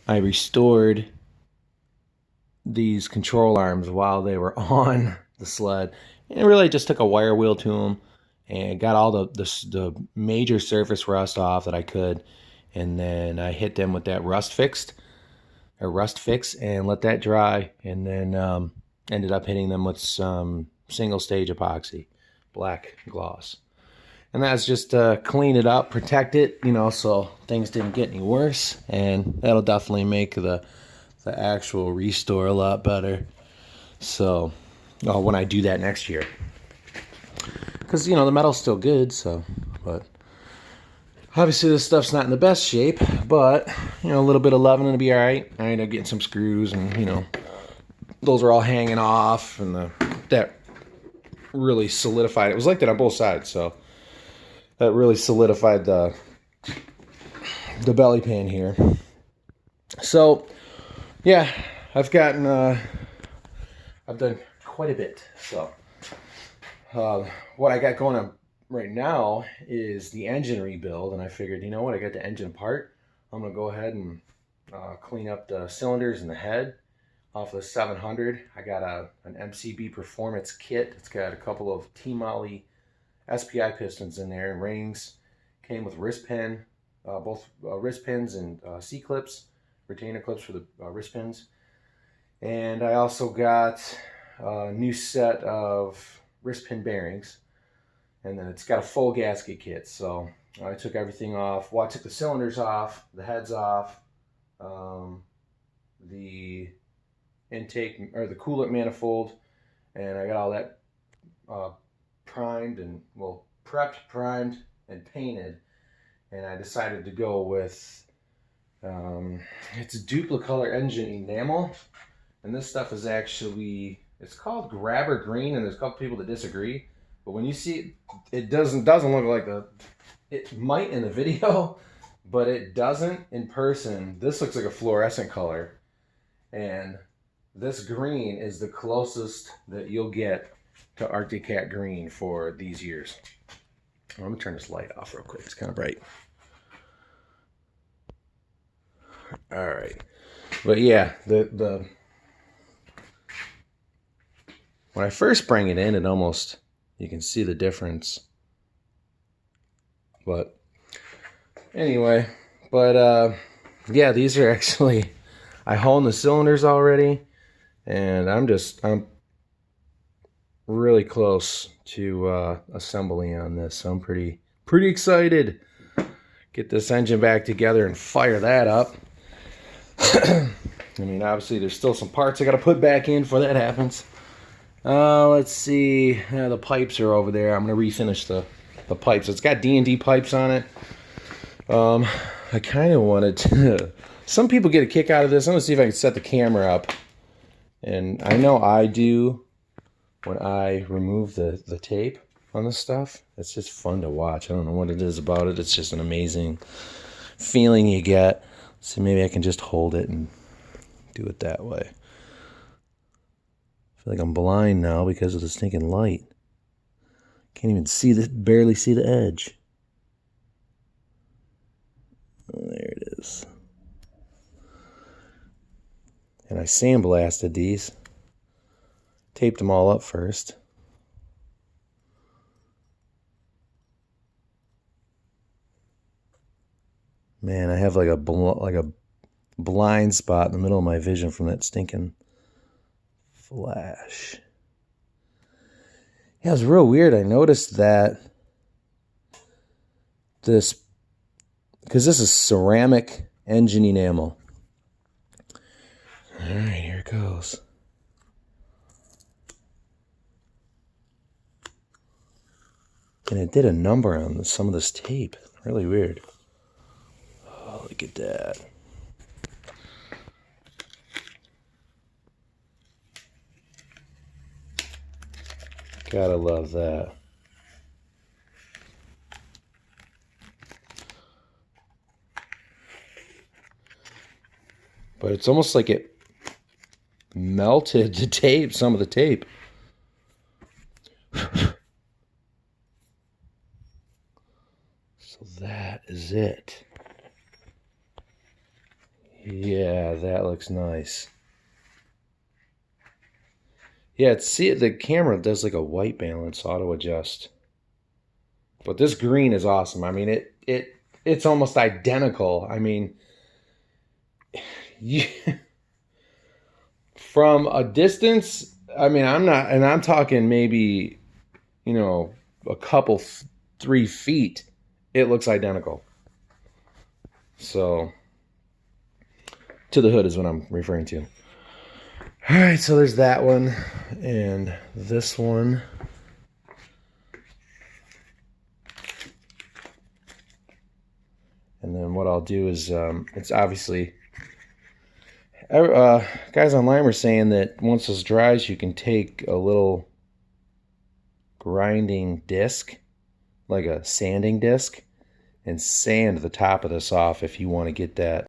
I restored these control arms while they were on the sled, and it really just took a wire wheel to them and got all the major surface rust off that I could, and then I hit them with that rust fix and let that dry, and then ended up hitting them with some single stage epoxy black gloss, and that's just to clean it up, protect it, so things didn't get any worse, and that'll definitely make the actual restore a lot better. So when I do that next year, because the metal's still good. So, but obviously this stuff's not in the best shape, but a little bit of loving it'll be all right. I ended up getting some screws, and those are all hanging off, and that really solidified. It was like that on both sides, so that really solidified the belly pan here. So yeah, I've done quite a bit. So what I got going on right now is the engine rebuild, and I figured, I got the engine apart. I'm gonna go ahead and clean up the cylinders and the head off the 700. I got an MCB Performance kit. It's got a couple of T-Moly SPI pistons in there and rings. Came with wrist pin, both wrist pins and C-clips, retainer clips for the wrist pins. And I also got a new set of wrist pin bearings. And then it's got a full gasket kit. So I took everything off. Well, I took the cylinders off, the heads off, the intake or the coolant manifold, and I got all that prepped, primed, and painted. And I decided to go with it's a Duplicolor engine enamel, and this stuff is actually, it's called Grabber Green, and there's a couple people that disagree. But when you see it doesn't look like it might in the video, but it doesn't in person. This looks like a fluorescent color, and this green is the closest that you'll get to Arctic Cat green for these years. Let me turn this light off real quick. It's kind of bright. All right, but yeah, the when I first bring it in, it almost, you can see the difference. But anyway, yeah, these are actually, I honed the cylinders already, and I'm really close to assembling on this. So I'm pretty excited. Get this engine back together and fire that up. I mean, obviously there's still some parts I got to put back in before that happens. Let's see. The pipes are over there. I'm gonna refinish the pipes. It's got D&D pipes on it. I kind of wanted to. Some people get a kick out of this. I'm gonna see if I can set the camera up. And I know I do when I remove the tape on this stuff. It's just fun to watch. I don't know what it is about it. It's just an amazing feeling you get. So maybe I can just hold it and do it that way. I feel like I'm blind now because of the stinking light. Can't even see barely see the edge. Oh, there it is. And I sandblasted these. Taped them all up first. Man, I have like a blind spot in the middle of my vision from that stinking flash. Yeah, it was real weird. I noticed that because this is ceramic engine enamel. All right, here it goes. And it did a number on some of this tape. Really weird. Oh, look at that. Gotta love that. But it's almost like it melted the tape, some of the tape. So that is it. Yeah, that looks nice. Yeah, see, the camera does like a white balance auto adjust. But this green is awesome. I mean, it's almost identical. I mean, you, from a distance, I mean, I'm not, and I'm talking maybe, a couple, 3 feet. It looks identical. So, to the hood is what I'm referring to. All right, so there's that one, and this one. And then what I'll do is, it's obviously, guys online were saying that once this dries, you can take a little grinding disc, like a sanding disc, and sand the top of this off if you want to get that